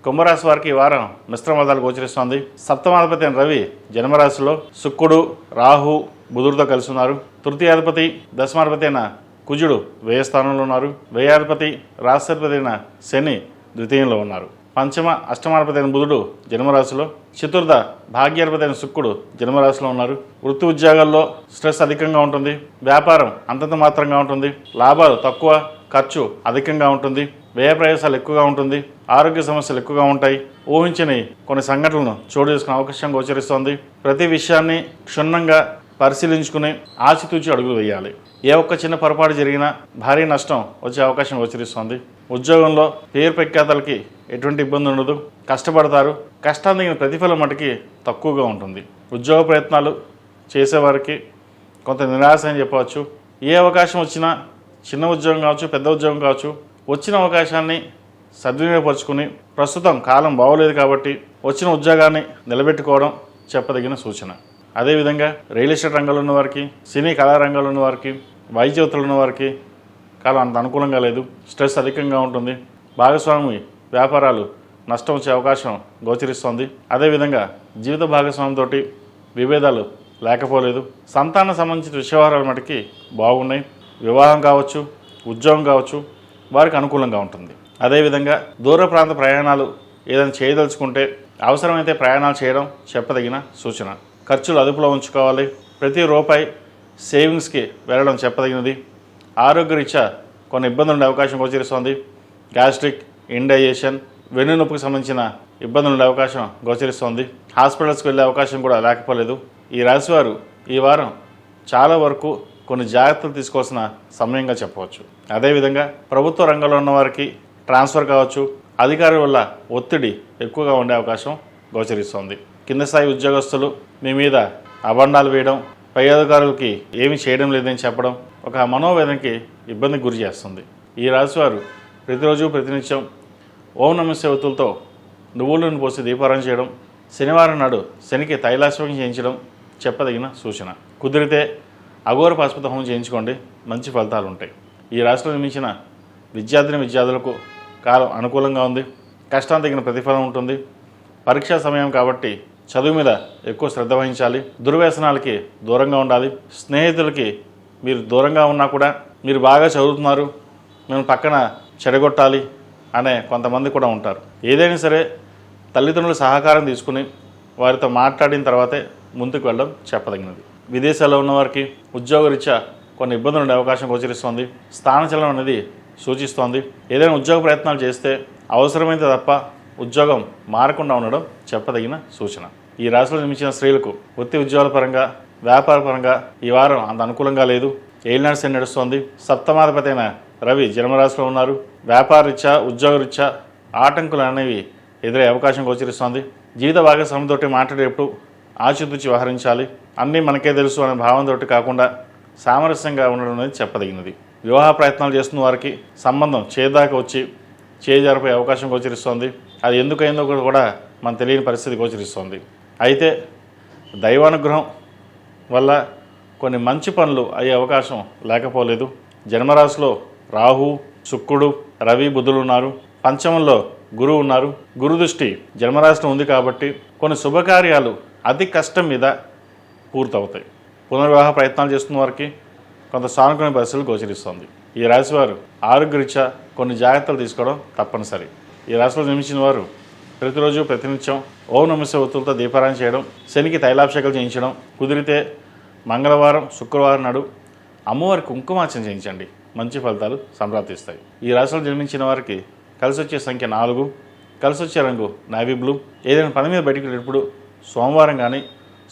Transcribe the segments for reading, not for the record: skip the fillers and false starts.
కుంభరాశి వారికి ఈ వారం మిశ్రమ ఫలితాలు గోచరిస్తోంది. సప్తమాధిపతి అయిన రవి జన్మరాశిలో, శుక్రుడు రాహు బుధుడితో కలిసి ఉన్నారు. తృతీయాధిపతి దశమాధిపతి అయిన కుజుడు వ్యయ స్థానంలో ఉన్నారు. వ్యయాధిపతి రాష్ట్రాధిపతి అయిన శని ద్వితీయంలో ఉన్నారు. పంచమ అష్టమాధిపతి అయిన బుధుడు జన్మరాశిలో, చతుర్థ భాగ్యాధిపతి అయిన శుక్రుడు జన్మరాశిలో ఉన్నారు. వృత్తి ఉద్యోగాల్లో స్ట్రెస్ అధికంగా ఉంటుంది. వ్యాపారం అంతంత మాత్రంగా ఉంటుంది. లాభాలు తక్కువ, ఖర్చు అధికంగా ఉంటుంది. వ్యయ ప్రయాసాలు ఎక్కువగా ఉంటుంది. ఆరోగ్య సమస్యలు ఎక్కువగా ఉంటాయి. ఊహించని కొన్ని సంఘటనలను చోటు చేసుకునే అవకాశం గోచరిస్తోంది. ప్రతి విషయాన్ని క్షుణ్ణంగా పరిశీలించుకుని ఆచితూచి అడుగులు వేయాలి. ఏ ఒక్క చిన్న పొరపాటు జరిగినా భారీ నష్టం వచ్చే అవకాశం గోచరిస్తోంది. ఉద్యోగంలో పేరు ప్రఖ్యాతలకి ఎటువంటి ఇబ్బంది ఉండదు. కష్టపడతారు. కష్టానికి తగిన ప్రతిఫలం మటుకి తక్కువగా ఉంటుంది. ఉద్యోగ ప్రయత్నాలు చేసేవారికి కొంత నిరాశ అని చెప్పవచ్చు. ఏ అవకాశం వచ్చినా, చిన్న ఉద్యోగం కావచ్చు, పెద్ద ఉద్యోగం కావచ్చు, వచ్చిన అవకాశాన్ని సద్వినియోగపరుచుకుని, ప్రస్తుతం కాలం బాగోలేదు కాబట్టి వచ్చిన ఉద్యోగాన్ని నిలబెట్టుకోవడం చెప్పదగిన సూచన. అదేవిధంగా రియల్ ఎస్టేట్ రంగంలో ఉన్న వారికి, సినీ కళారంగంలో ఉన్న వారికి, వైద్యవతులు ఉన్న వారికి కాలం అంత అనుకూలంగా లేదు. స్ట్రెస్ అధికంగా ఉంటుంది. భాగస్వామి వ్యాపారాలు నష్టం వచ్చే అవకాశం గోచరిస్తోంది. అదేవిధంగా జీవిత భాగస్వామితో విభేదాలు లేకపోలేదు. సంతాన సంబంధించిన విషయవారాల మటుకి బాగున్నాయి. వివాహం కావచ్చు, ఉద్యోగం కావచ్చు, వారికి అనుకూలంగా ఉంటుంది. అదేవిధంగా దూర ప్రాంత ప్రయాణాలు ఏదైనా చేయదలుచుకుంటే అవసరమైతే ప్రయాణాలు చేయడం చెప్పదగిన సూచన. ఖర్చులు అదుపులో ఉంచుకోవాలి. ప్రతి రూపాయి సేవింగ్స్కి వెళ్ళడం చెప్పదగినది. ఆరోగ్యరీత్యా కొన్ని ఇబ్బందులు ఉండే అవకాశం గోచరిస్తోంది. గ్యాస్ట్రిక్, ఇండైజెషన్, వెన్నునొప్పికి సంబంధించిన ఇబ్బందులు ఉండే అవకాశం గోచరిస్తోంది. హాస్పిటల్స్కి వెళ్ళే అవకాశం కూడా లేకపోలేదు. ఈ రాశివారు ఈ వారం చాలా వరకు కొన్ని జాగ్రత్తలు తీసుకోవాల్సిన సమయంగా చెప్పవచ్చు. అదేవిధంగా ప్రభుత్వ రంగంలో ఉన్న వారికి ట్రాన్స్ఫర్ కావచ్చు, అధికారుల వల్ల ఒత్తిడి ఎక్కువగా ఉండే అవకాశం గోచరిస్తోంది. కింద స్థాయి ఉద్యోగస్తులు మీ మీద అబండాలు వేయడం, పై అధికారులకి ఏమీ చేయడం లేదని చెప్పడం ఒక మనోవేదనకి ఇబ్బందికి గురి చేస్తుంది. ఈ రాశివారు ప్రతిరోజు ప్రతినిత్యం ఓం నమః శివాయతో నువ్వులను పోసి దీపారాధన చేయడం, శనివారం నాడు శనికి తైలాశ్వం చేయించడం చెప్పదగిన సూచన. కుదిరితే అఘోర పాశుపత హోమం చేయించుకోండి, మంచి ఫలితాలు ఉంటాయి. ఈ రాశిలో నిర్మించిన విద్యార్థులకు కాలం అనుకూలంగా ఉంది. కష్టానికి తగిన ప్రతిఫలం ఉంటుంది. పరీక్షా సమయం కాబట్టి చదువు మీద ఎక్కువ శ్రద్ధ వహించాలి. దుర్వ్యసనాలకి దూరంగా ఉండాలి. స్నేహితులకి మీరు దూరంగా ఉన్నా కూడా మీరు బాగా చదువుతున్నారు, మేము పక్కన చెడగొట్టాలి అనే కొంతమంది కూడా ఉంటారు. ఏదైనా సరే తల్లిదండ్రుల సహకారం తీసుకుని వారితో మాట్లాడిన తర్వాతే ముందుకు వెళ్ళడం చెప్పదగినది. విదేశాల్లో ఉన్నవారికి ఉద్యోగరీత్యా కొన్ని ఇబ్బందులు ఉండే అవకాశం గోచరిస్తోంది. స్థానచలనం అనేది సూచిస్తోంది. ఏదైనా ఉద్యోగ ప్రయత్నాలు చేస్తే అవసరమైతే తప్ప ఉద్యోగం మారకుండా ఉండడం చెప్పదగిన సూచన. ఈ రాశిలో నిర్మించిన స్త్రీలకు వృత్తి ఉద్యోగాల పరంగా, వ్యాపార పరంగా ఈ వారం అంత అనుకూలంగా లేదు. ఏలినాడు శని నడుస్తోంది. సప్తమాధిపతి అయిన రవి జన్మరాశిలో ఉన్నారు. వ్యాపారరీత్యా, ఉద్యోగరీత్యా ఆటంకులు అనేవి ఎదురయ్యే అవకాశం గోచరిస్తోంది. జీవిత భాగస్వామితోటి మాట్లాడేటప్పుడు ఆచితూచి వ్యవహరించాలి. అన్నీ మనకే తెలుసు అనే భావంతో కాకుండా సామరస్యంగా ఉండడం అనేది చెప్పదగినది. వివాహ ప్రయత్నాలు చేస్తున్న వారికి సంబంధం చేదాకా వచ్చి చేజారిపోయే అవకాశం గోచరిస్తోంది. అది ఎందుకైందో కూడా మనకు తెలియని పరిస్థితి గోచరిస్తోంది. అయితే దైవానుగ్రహం వల్ల కొన్ని మంచి పనులు అయ్యే అవకాశం లేకపోలేదు. జన్మరాశిలో రాహు, శుక్రుడు, రవి, బుధులు ఉన్నారు. పంచమంలో గురువు ఉన్నారు. గురు దృష్టి జన్మరాశిలో ఉంది కాబట్టి కొన్ని శుభకార్యాలు అతి కష్టం మీద పూర్తవుతాయి. పునర్వివాహ ప్రయత్నాలు చేస్తున్న వారికి కొంత సానుకూల పరిస్థితులు గోచరిస్తోంది. ఈ రాశివారు ఆరోగ్యరీత్యా కొన్ని జాగ్రత్తలు తీసుకోవడం తప్పనిసరి. ఈ రాశిలో నిర్మించిన వారు ప్రతిరోజు ప్రతినిత్యం ఓం నమః శివాయతో దీపారాధన చేయడం, శనికి తైలాభిషేకాలు చేయించడం, కుదిరితే మంగళవారం, శుక్రవారం నాడు అమ్మవారి కుంకుమార్చన చేయించండి, మంచి ఫలితాలు సంప్రాప్తిస్తాయి. ఈ రాశిలో జన్మించిన వారికి కలిసి వచ్చే సంఖ్య 4, కలిసి వచ్చే రంగు నేవీ బ్లూ. ఏదైనా పని మీద బయటికి వెళ్ళేటప్పుడు సోమవారం కానీ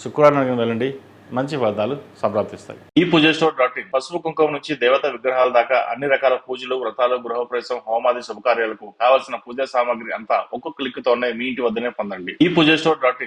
శుక్రవారం కానీ వెళ్ళండి, మంచి ఫలితాలు సంప్రాప్తిస్తాయి. ఈ పూజస్టోర్.in పసుపు కుంకుమ నుంచి దేవత విగ్రహాల దాకా అన్ని రకాల పూజలు, వ్రతాలు, గృహప్రవేశం, హోమాది శుభకార్యాలకు కావాల్సిన పూజా సామాగ్రి అంతా ఒక్కొక్క క్లిక్ తోనే మీ ఇంటి వద్దనే పొందండి. ఈ పూజస్టోర్.in